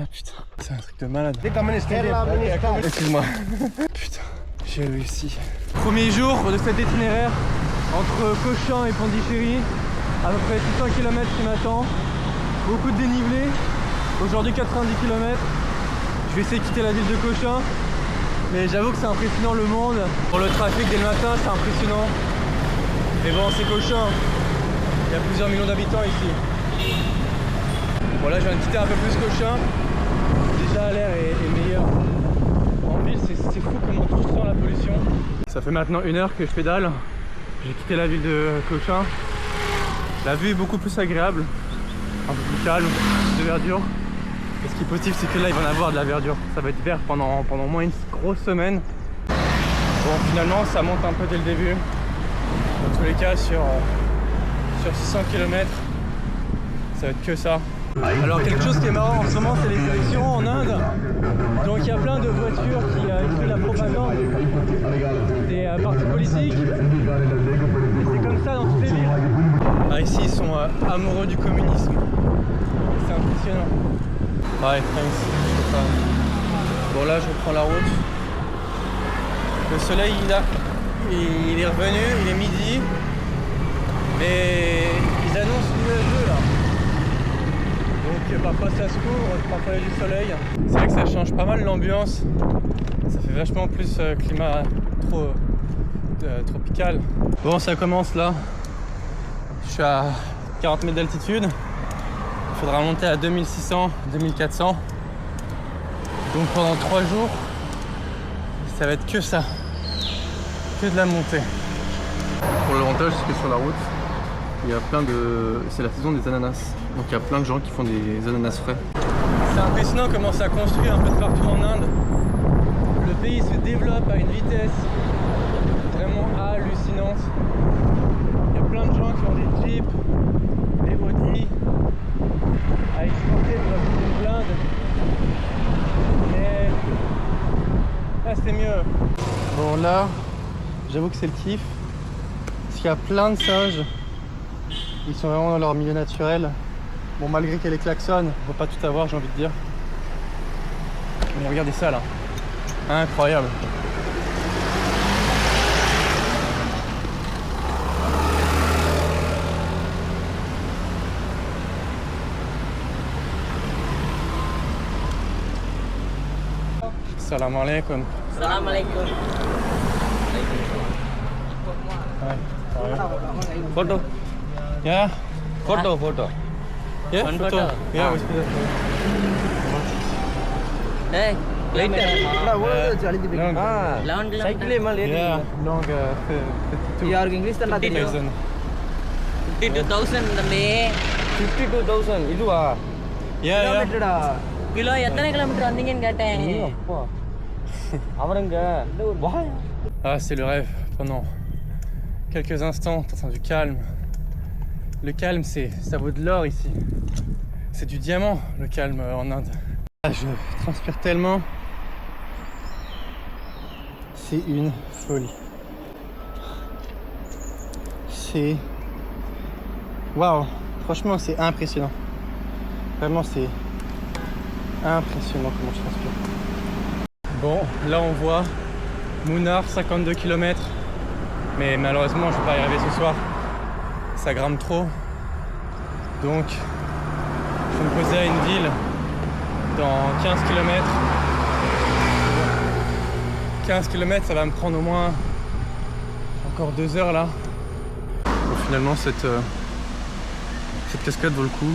Ah putain, c'est un truc de malade. Excuse-moi. Putain, j'ai réussi. Premier jour de cet itinéraire entre Cochin et Pondichéry. À peu près 600 km qui m'attend. Beaucoup de dénivelé. Aujourd'hui 90 km. Je vais essayer de quitter la ville de Cochin. Mais j'avoue que c'est impressionnant le monde. Pour le trafic dès le matin, c'est impressionnant. Mais bon, c'est Cochin. Il y a plusieurs millions d'habitants ici. Bon là je viens de quitter un peu plus Cochin. Déjà l'air est meilleur. En ville c'est fou comment tout sent la pollution. Ça fait maintenant 1 heure que je pédale. J'ai quitté la ville de Cochin. La vue est beaucoup plus agréable. Un peu plus calme, de verdure. Et ce qui est positif c'est que là il va y en avoir de la verdure. Ça va être vert pendant au moins une grosse semaine. Bon finalement ça monte un peu dès le début. Dans tous les cas sur 600 km ça va être que ça. Alors quelque chose qui est marrant en ce moment c'est les élections en Inde. Donc il y a plein de voitures qui expriment la propagande des partis politiques. Et c'est comme ça dans toutes les villes. Ah, ici ils sont amoureux du communisme. C'est impressionnant. Ouais, thanks. Bon là je reprends la route. Le soleil il est revenu, il est midi. Mais ils annoncent nuageux là. Donc parfois ça se couvre, parfois il y a du soleil. C'est vrai que ça change pas mal l'ambiance. Ça fait vachement plus climat tropical. Bon ça commence là. Je suis à 40 mètres d'altitude. Il faudra monter à 2600, 2400. Donc pendant 3 jours, ça va être que ça. Que de la montée. Pour l'avantage c'est que sur la route, il y a plein de... c'est la saison des ananas. Donc il y a plein de gens qui font des ananas frais. C'est impressionnant comment ça construit un peu de partout en Inde. Le pays se développe à une vitesse vraiment hallucinante. Il y a plein de gens qui ont des jeeps, des Audi, à exporter pour acheter une blinde. Mais là c'est mieux. Bon là, j'avoue que c'est le kiff. Parce qu'il y a plein de singes. Ils sont vraiment dans leur milieu naturel. Bon, malgré qu'elle est klaxonne, on va pas tout avoir, j'ai envie de dire. Mais regardez ça là. Incroyable. Salam alaikum. Salam alaikum. Photo. Yeah. Photo. Yeah, One photo. photo. Yeah, with Hey, long, long yeah, long, English 52,000. 52,000 தம்பி 52,000 இதுவா Yeah, yeah. Kilo எத்தனை கிலோமீட்டர் வந்தீங்கன்னு கேட்டேன் அப்பா அவரங்க Ah, c'est le rêve. Pendant quelques instants, t'entends du calme. Le calme, ça vaut de l'or ici. C'est du diamant, le calme en Inde. Ah, je transpire tellement. C'est une folie. C'est... Waouh! Franchement, c'est impressionnant. Vraiment, c'est impressionnant comment je transpire. Bon, là on voit Munnar, 52 km. Mais malheureusement, je ne vais pas y arriver ce soir. Ça grimpe trop. Donc, je vais me poser à une ville dans 15 km. 15 km, ça va me prendre au moins encore 2 heures là. Bon, finalement, cette cascade vaut le coup.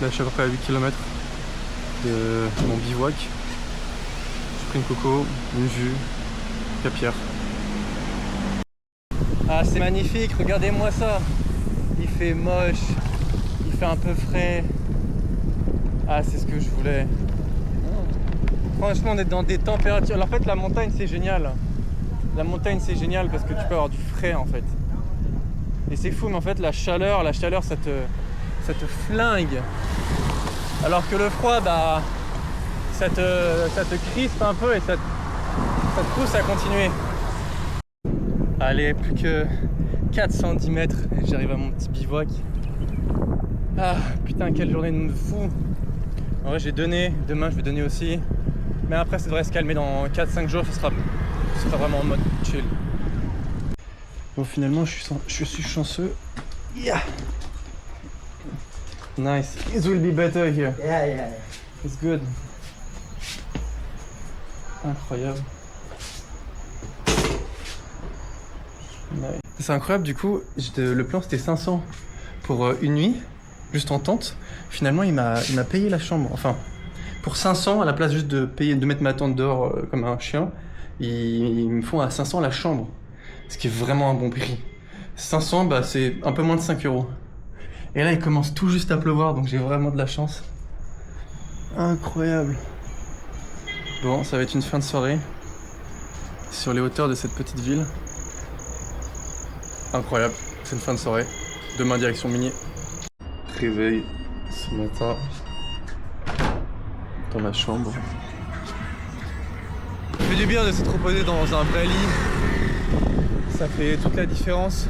Là, je suis à peu près à 8 km de mon bivouac. J'ai pris une coco, une vue, Capière. Ah, c'est magnifique, regardez-moi ça. Il fait moche, il fait un peu frais. Ah, c'est ce que je voulais. Franchement, on est dans des températures. Alors, en fait, la montagne, c'est génial. La montagne, c'est génial parce que tu peux avoir du frais, en fait. Et c'est fou, mais en fait, la chaleur, ça te flingue. Alors que le froid, bah, ça te crispe un peu et ça te pousse à continuer. Allez, plus que 410 mètres et j'arrive à mon petit bivouac. Ah putain, quelle journée de fou. En vrai, j'ai donné. Demain, je vais donner aussi. Mais après, ça devrait se calmer dans 4-5 jours. Ce sera vraiment en mode chill. Bon, finalement, je suis chanceux. Yeah. Nice. It will be better here. Yeah. It's good. Incroyable. Nice. C'est incroyable, du coup, le plan c'était 500 pour une nuit, juste en tente. Finalement, il m'a payé la chambre. Enfin, pour 500, à la place juste de mettre ma tente dehors comme un chien, ils me font à 500 la chambre. Ce qui est vraiment un bon prix. 500, bah, c'est un peu moins de 5 €. Et là, il commence tout juste à pleuvoir, donc j'ai vraiment de la chance. Incroyable. Bon, ça va être une fin de soirée sur les hauteurs de cette petite ville. Incroyable, c'est une fin de soirée. Demain, direction Minier. Réveil ce matin dans ma chambre. Ça fait du bien de se reposer dans un vrai lit. Ça fait toute la différence.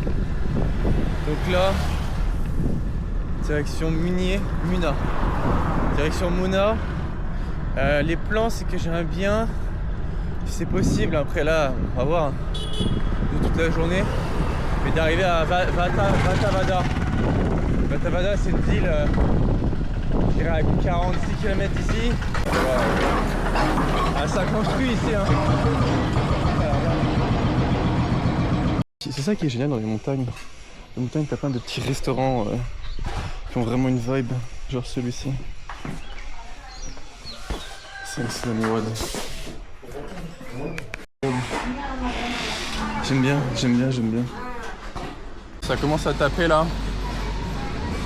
Donc là, direction Muna. Direction Muna. Les plans, c'est que j'aimerais bien, si c'est possible, après là, on va voir, de toute la journée, mais d'arriver à Vatavada. Vatavada, c'est une ville, je dirais à 46 km d'ici. Ah, ça construit ici, hein. C'est ça qui est génial dans les montagnes. Les montagnes, t'as plein de petits restaurants qui ont vraiment une vibe, genre celui-ci. C'est la Miwad. J'aime bien. Ça commence à taper là.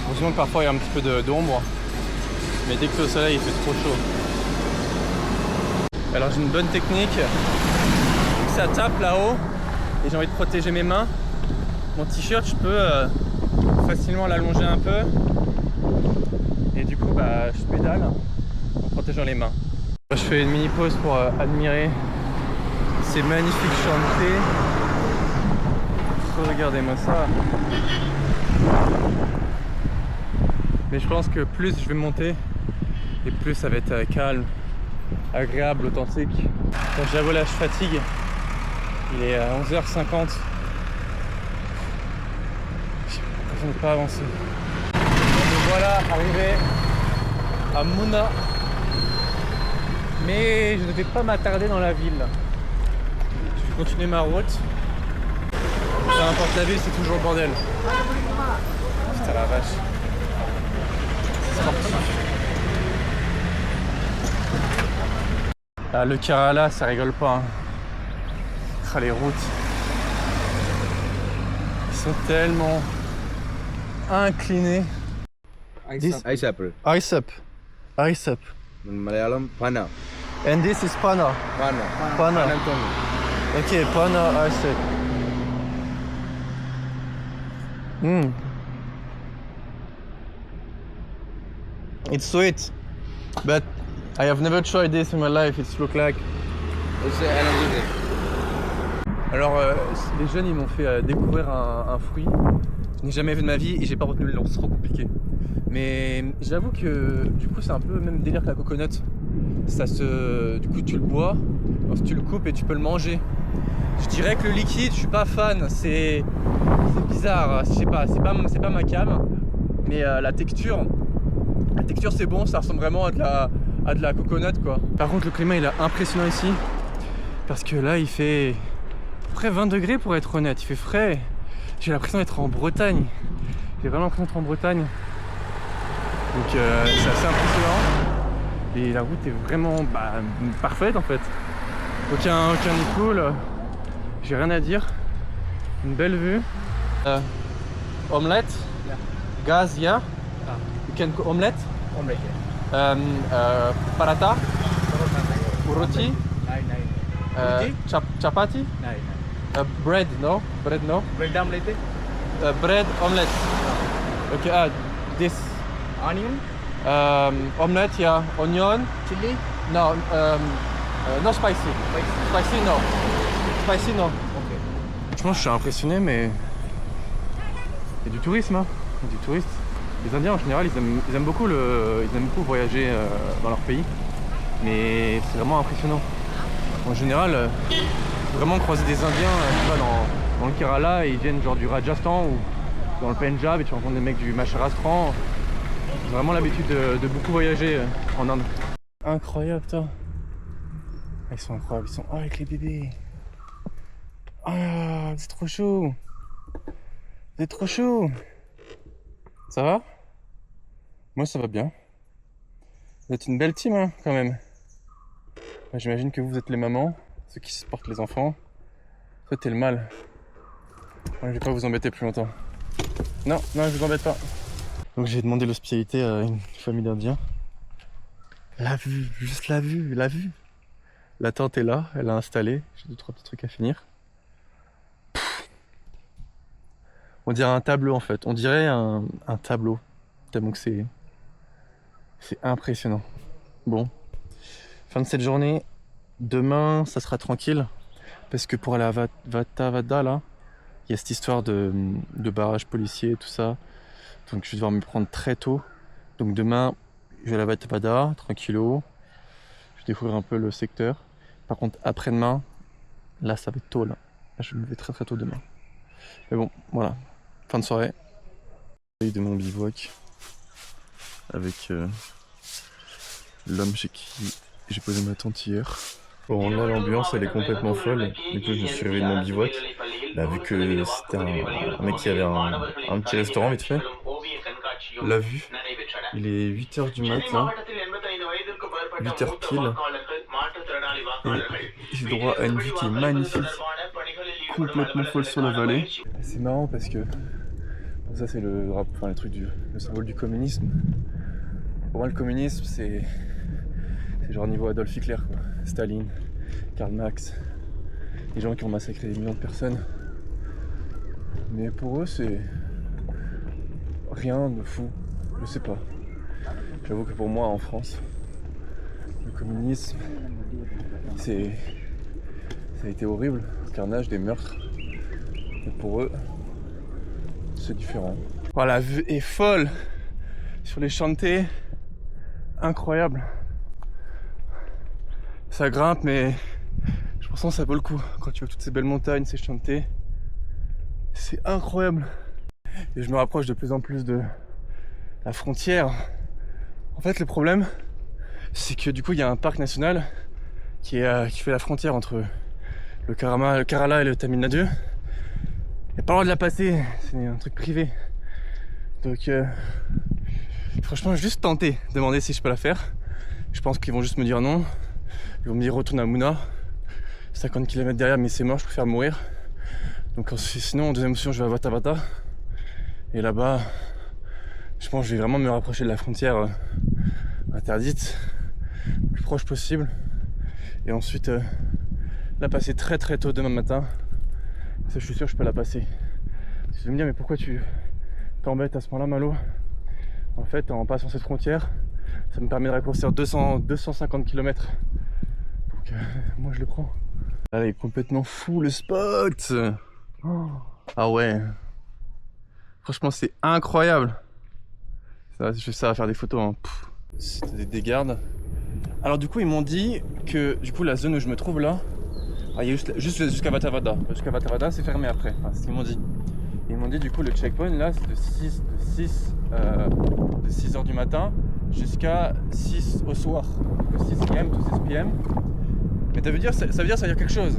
Heureusement que parfois il y a un petit peu d'ombre. Mais dès que le soleil il fait trop chaud. Alors j'ai une bonne technique. Ça tape là-haut et j'ai envie de protéger mes mains. Mon t-shirt je peux facilement l'allonger un peu. Et du coup bah je pédale en protégeant les mains. Je fais une mini pause pour admirer ces magnifiques chantiers. Regardez-moi ça. Mais je pense que plus je vais monter et plus ça va être calme, agréable, authentique. Quand j'avoue là je fatigue. Il est à 11h50. J'ai l'impression de ne pas avancer. Donc voilà, arrivé à Muna. Mais je ne vais pas m'attarder dans la ville. Je vais continuer ma route. Peu importe la ville, c'est toujours le bordel. Putain la vache. Sportif. Ah, le Kerala, ça rigole pas. Hein. Ah, les routes. Ils sont tellement inclinés. Ice apple. Ice up. Ice up. In Malayalam, pana. And this is Pana. Pana. Okay, Pana ice up. It's sweet, but I have never tried this in my life. It's look like. It's energetic. Alors, les jeunes ils m'ont fait découvrir un fruit. Je n'ai jamais vu de ma vie et j'ai pas retenu le nom. C'est trop compliqué. Mais j'avoue que du coup c'est un peu le même délire que la coconut. Du coup tu le bois, ensuite tu le coupes et tu peux le manger. Je dirais que le liquide, je suis pas fan. C'est bizarre. Je sais pas. C'est pas ma cam. Mais la texture c'est bon. Ça ressemble vraiment à de la coconut quoi. Par contre le climat il est impressionnant ici parce que là il fait près 20 degrés pour être honnête. Il fait frais. J'ai l'impression d'être en Bretagne. J'ai vraiment l'impression d'être en Bretagne. Donc c'est assez impressionnant. Et la route est vraiment parfaite en fait. Aucun nid cool. J'ai rien à dire. Une belle vue. Omelette. Yeah. Gaz, yeah. You can cook omelette. Omelette, yeah. Paratha. Roti. Roti? Chapati. Bread, no? Bread, no? Bread omelette. Bread, omelette. Okay, this. Onion. Omelette, yeah. Onion. Chili. No, no spicy. Spicy, no. Spicy, no. Okay. Franchement, je suis impressionné, mais il y a du tourisme, hein. Il y a du touriste. Les Indiens en général, ils aiment beaucoup voyager dans leur pays, mais c'est vraiment impressionnant. En général, vraiment croiser des Indiens, tu vois, dans le Kerala, et ils viennent genre du Rajasthan ou dans le Punjab, et tu rencontres des mecs du Maharashtra. J'ai vraiment l'habitude de beaucoup voyager en Inde. Incroyable, toi. Ils sont incroyables, ils sont... Oh, avec les bébés. Ah, c'est trop chaud. C'est trop chaud. Ça va? Moi, ça va bien. Vous êtes une belle team, hein, quand même. J'imagine que vous êtes les mamans, ceux qui supportent les enfants. Toi, t'es le mâle. Moi, je vais pas vous embêter plus longtemps. Non, je vous embête pas. Donc, j'ai demandé l'hospitalité à une famille d'Indiens. La vue, juste la vue. La tente est là, elle a installé. J'ai 2-3 petits trucs à finir. On dirait un tableau en fait. On dirait un tableau. Tellement que c'est impressionnant. Bon. Fin de cette journée. Demain, ça sera tranquille. Parce que pour aller à Vatavada, là, il y a cette histoire de barrage policier et tout ça. Donc je vais devoir me prendre très tôt. Donc demain, je vais à la Vatavada, tranquillo. Je vais découvrir un peu le secteur. Par contre, après-demain, là, ça va être tôt, là. Là, je me vais très très tôt demain. Mais bon, voilà. Fin de soirée. De mon bivouac. Avec l'homme chez qui j'ai posé ma tente hier. Bon, là, l'ambiance, elle est complètement folle. Du coup, je me suis réveillé de mon bivouac. Là, vu que c'était un mec qui avait un petit restaurant vite fait. La vue, il est 8h du matin, 8h pile, et j'ai droit à une vue qui est magnifique, complètement folle sur la vallée. C'est marrant parce que ça c'est le truc le symbole du communisme. Pour moi le communisme c'est genre niveau Adolf Hitler quoi. Staline, Karl Marx, les gens qui ont massacré des millions de personnes. Mais pour eux c'est rien de fou, je sais pas. J'avoue que pour moi en France, le communisme, ça a été horrible, le carnage, des meurtres. Et pour eux, c'est différent. Voilà, la vue est folle sur les chantés, incroyable. Ça grimpe, mais je pense que ça vaut le coup. Quand tu vois toutes ces belles montagnes, ces chantés, c'est incroyable. Et je me rapproche de plus en plus de la frontière. En fait, le problème, c'est que du coup, il y a un parc national qui fait la frontière entre le Kerala et le Tamil Nadu. Il n'y a pas le droit de la passer, c'est un truc privé. Donc, franchement, juste tenter, demander si je peux la faire. Je pense qu'ils vont juste me dire non. Ils vont me dire retourne à Muna, 50 km derrière, mais c'est mort, je préfère mourir. Donc, sinon, en deuxième option, je vais à Vatavata. Et là-bas, je pense que je vais vraiment me rapprocher de la frontière interdite, le plus proche possible. Et ensuite, la passer très très tôt demain matin. Ça, je suis sûr que je peux la passer. Tu vas me dire, mais pourquoi tu t'embêtes à ce point-là, Malo? En fait, en passant cette frontière, ça me permet de raccourcir 250 km. Donc, moi, je le prends. Là, il est complètement fou, le spot. Oh. Ah ouais. Franchement, c'est incroyable. Ça va faire des photos. Hein. C'était des gardes. Alors du coup, ils m'ont dit que du coup, la zone où je me trouve là, il y a juste jusqu'à Vatavada. Jusqu'à Vatavada, c'est fermé après. Enfin, c'est ce qu'ils m'ont dit. Ils m'ont dit du coup, le checkpoint là, c'est de 6h du matin jusqu'à 6 au soir. De 6 p.m. to 6 p.m. Mais ça veut dire quelque chose.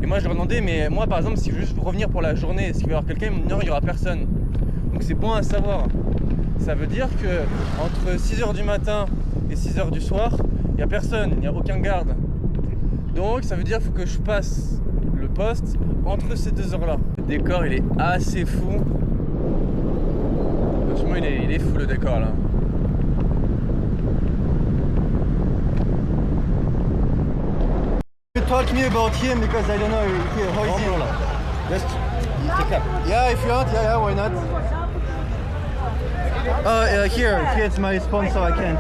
Et moi, je leur ai demandé, mais moi, par exemple, si je veux juste revenir pour la journée, est-ce qu'il va y avoir quelqu'un? Ils m'ont dit non, il n'y aura personne. Donc c'est bon à savoir. Ça veut dire que entre 6h du matin et 6h du soir, il n'y a personne, il n'y a aucun garde. Donc ça veut dire qu'il faut que je passe le poste entre ces 2 heures là. Le décor il est assez fou. Franchement il est fou le décor là. Talk to me about him because I don't know how is he. Just take up. Yeah, if you want, yeah, why not? Here it's my sponsor. I can't.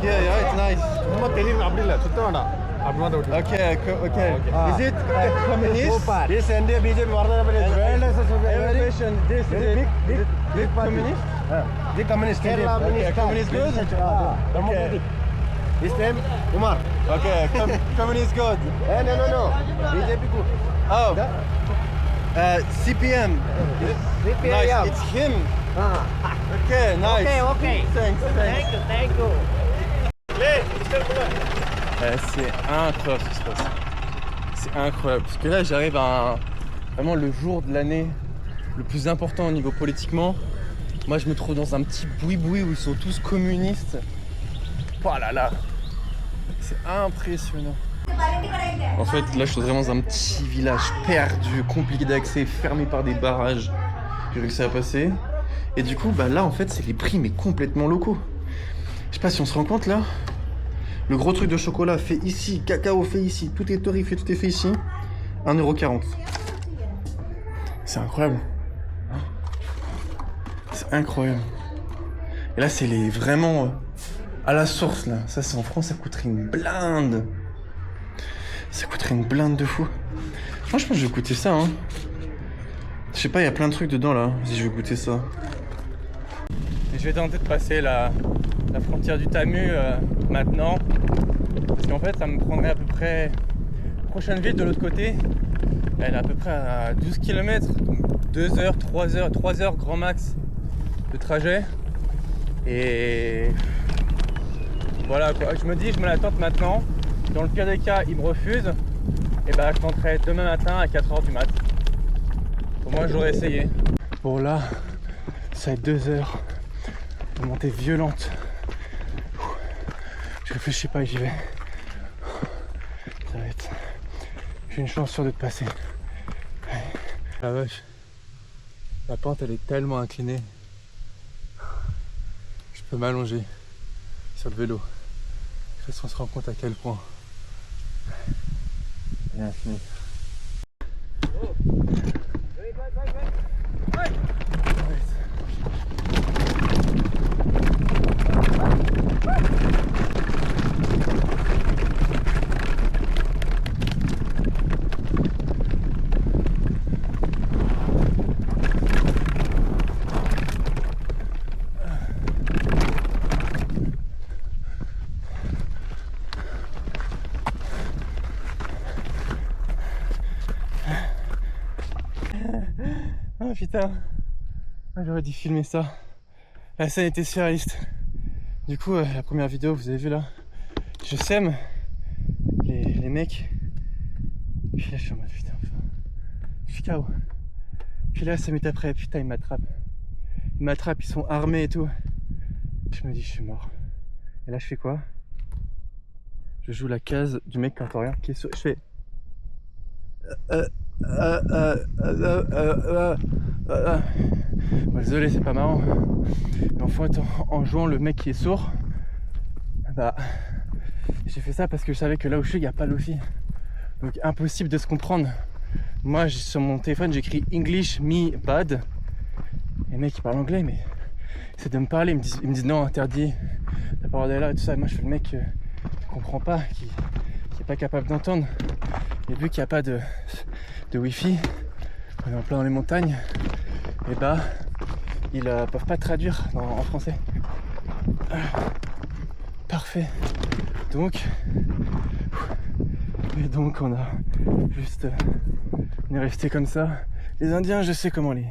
Yeah, it's nice. Okay, okay. Is it communist? This India BJP question. This is big communist? Big communist. Kerala okay, communist good? Okay. His name? Kumar. Okay, communist good. No. BJP good. Oh. CPM. Nice, it's him. Okay, nice. Okay. Thanks. Thank you. C'est incroyable ce qui se passe. C'est incroyable. Parce que là, j'arrive à vraiment le jour de l'année le plus important au niveau politiquement. Moi, je me trouve dans un petit boui-boui où ils sont tous communistes. Oh là là. C'est impressionnant. En fait, là, je suis vraiment dans un petit village perdu, compliqué d'accès, fermé par des barrages. J'ai réussi à passer. Et du coup, bah là, en fait, c'est les prix, mais complètement locaux. Je sais pas si on se rend compte, là. Le gros truc de chocolat fait ici, cacao fait ici, tout est torréfié, tout est fait ici. 1,40 €. C'est incroyable. C'est incroyable. Et là, c'est les vraiment à la source, là. Ça, c'est en France, ça coûterait une blinde. Ça coûterait une blinde de fou. Moi, je pense que je vais goûter ça, hein. Je sais pas, il y a plein de trucs dedans, là. Si je vais goûter ça. Et je vais tenter de passer la frontière du Tamu maintenant. Parce qu'en fait, ça me prendrait à peu près... La prochaine ville de l'autre côté, elle est à peu près à 12 km. Donc 2 heures, 3 heures, 3 heures grand max de trajet. Et... Voilà quoi. Je me dis, je me la tente maintenant. Dans le pire des cas, ils me refusent. Et bah, je tenterai demain matin à 4 h du mat. Au moins, j'aurais essayé. Bon, là, ça va être 2 heures de montée violente. Je réfléchis pas et j'y vais. Ça va être... J'ai une chance sûre de te passer. La vache. La pente, elle est tellement inclinée. Je peux m'allonger sur le vélo. Je sais, on se rend compte à quel point. Elle est infinie. Oh putain, j'aurais dû filmer ça. La scène était surréaliste. Du coup, la première vidéo, vous avez vu là, je sème les mecs. Puis là, je suis en mode putain, je suis KO. Puis là, 5 minutes après, putain, ils m'attrapent. Ils m'attrapent, ils sont armés et tout. Je me dis, je suis mort. Et là, je fais quoi? Je joue la case du mec qui entend rien, qui est sur... Je fais... Bon, désolé, c'est pas marrant. Mais en fait, en jouant le mec qui est sourd, bah, j'ai fait ça parce que je savais que là où je suis, il n'y a pas l'OFI. Donc impossible de se comprendre. Moi, sur mon téléphone, j'écris English me bad. Les mecs, ils parlent anglais, mais c'est de me parler. Ils me disent non, interdit. T'as pas le droit d'aller là et tout ça. Et moi, je fais le mec qui comprend pas, qui est pas capable d'entendre. Et vu qu'il n'y a pas de wifi, on est en plein dans les montagnes, et bah ils peuvent pas traduire en français. Parfait. Donc on a juste on est resté comme ça. Les Indiens, je sais comment les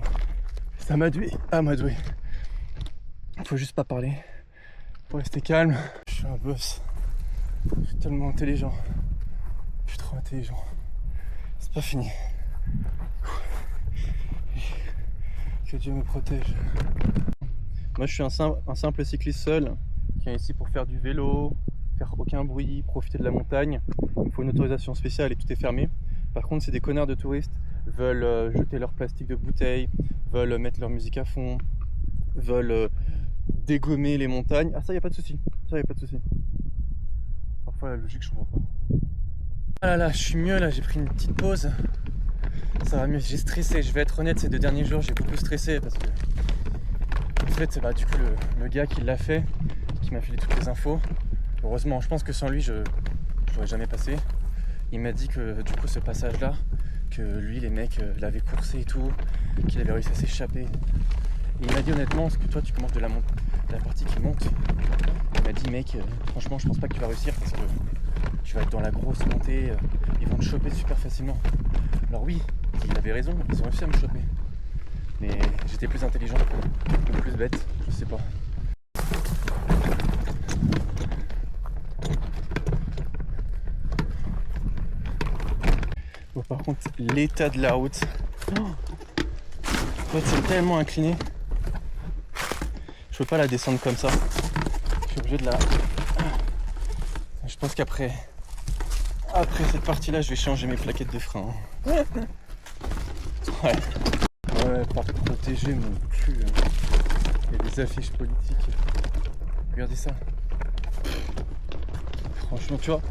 amadoués. Faut juste pas parler. Faut rester calme. Je suis un boss. Je suis tellement intelligent. Je suis trop intelligent. C'est pas fini. Que Dieu me protège. Moi je suis un simple cycliste seul qui est ici pour faire du vélo, faire aucun bruit, profiter de la montagne. Il me faut une autorisation spéciale et tout est fermé. Par contre, c'est des connards de touristes, veulent jeter leur plastique de bouteilles, veulent mettre leur musique à fond, veulent dégommer les montagnes. Ah ça y a pas de souci. Parfois la logique je comprends pas. Ah là, je suis mieux là, j'ai pris une petite pause. Ça va mieux, j'ai stressé, je vais être honnête, ces 2 derniers jours j'ai beaucoup stressé parce que en fait bah, du coup le gars qui l'a fait, qui m'a filé toutes les infos, heureusement, je pense que sans lui je j'aurais jamais passé. Il m'a dit que du coup ce passage là, que lui les mecs l'avaient coursé et tout, qu'il avait réussi à s'échapper. Et il m'a dit honnêtement, parce que toi tu commences de la partie qui monte, il m'a dit mec, franchement je pense pas que tu vas réussir parce que tu vas être dans la grosse montée, ils vont te choper super facilement. Alors oui, il avait raison, ils ont réussi à me choper. Mais j'étais plus intelligent, ou plus bête, je sais pas. Bon, par contre, l'état de la route, en fait, c'est tellement incliné, je peux pas la descendre comme ça. Je suis obligé de la. Je pense qu'après cette partie-là, je vais changer mes plaquettes de frein. Ouais, pas protéger mon cul. Il y a des affiches politiques. Regardez ça. Franchement, tu vois,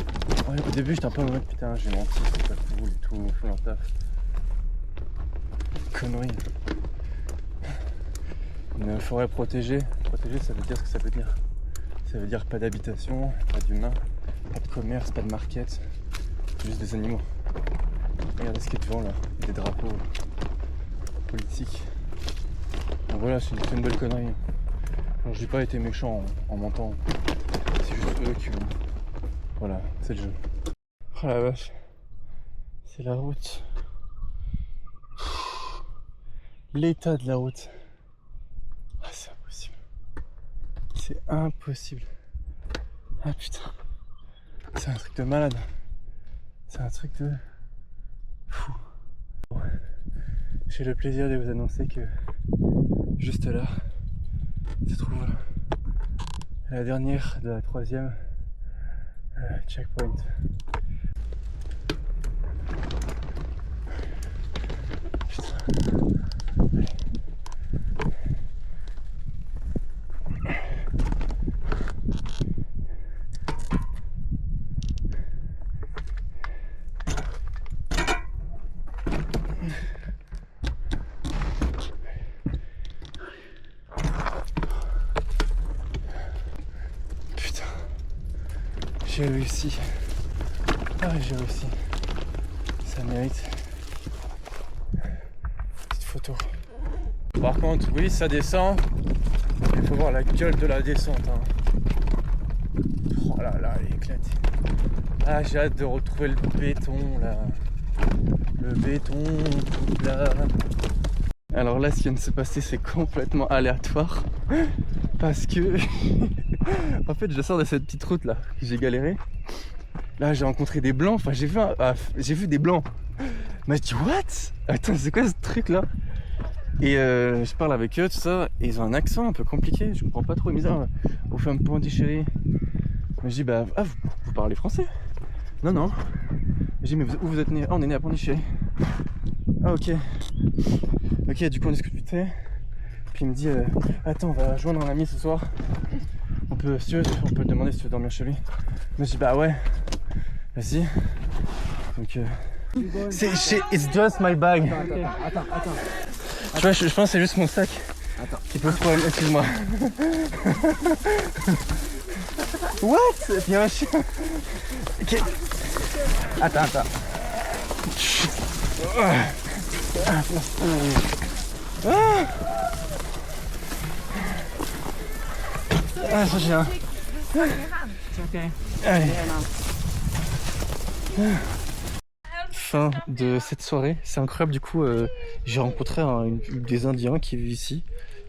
au début j'étais un peu en mode putain, j'ai menti, c'est pas cool et tout, fais un taf. Connerie. Une forêt protégée. Protégée, ça veut dire ce que ça veut dire. Ça veut dire pas d'habitation, pas d'humains, pas de commerce, pas de market, juste des animaux. Regardez ce qui est devant là, des drapeaux politiques. Donc voilà, c'est une belle connerie. Alors, j'ai pas été méchant en mentant, c'est juste eux qui ont. Voilà, c'est le jeu. Oh la vache, c'est la route. L'état de la route. Ah, c'est impossible. C'est impossible. Ah putain. C'est un truc de malade. C'est un truc de fou. Bon. J'ai le plaisir de vous annoncer que juste là se trouve la dernière de la troisième checkpoint. Putain. J'ai réussi. Ah, j'ai réussi. Ça mérite. Petite photo. Par contre, oui, ça descend. Il faut voir la gueule de la descente. Hein. Oh là là, elle est éclatée. Ah, j'ai hâte de retrouver le béton là. Le béton tout là. Alors là, ce qui vient de se passer, c'est complètement aléatoire. Parce que en fait je sors de cette petite route là que j'ai galéré. Là j'ai rencontré des blancs, enfin j'ai vu des blancs. Mais je dis what? Attends, c'est quoi ce truc là? Et je parle avec eux tout ça et ils ont un accent un peu compliqué, je comprends pas trop. Ils me disent ah, vous faites un peu Pondichéry. Mais je dis bah ah, vous parlez français? Non non. Je dis mais où vous êtes né? Ah, on est né à Pondichéry. Ah ok. Ok, du coup on discute vite fait. Puis il me dit attends, on va rejoindre un ami ce soir. On peut te demander si tu veux dormir chez lui. Mais je dis bah ouais, vas-y. Donc it's just my bag. Attends. Tu vois, je pense que c'est juste mon sac qui pose problème. Excuse-moi. What? Il y a un chien. Okay. Attends. Ah, ça j'ai un. Allez. Fin de cette soirée, c'est incroyable du coup, j'ai rencontré des Indiens qui vivent ici,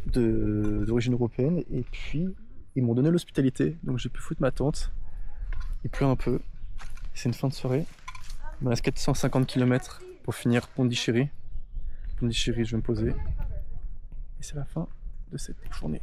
d'origine européenne, et puis ils m'ont donné l'hospitalité, donc j'ai pu foutre ma tente, il pleut un peu, c'est une fin de soirée, il me reste 450 km pour finir Pondichéry, je vais me poser, et c'est la fin de cette journée.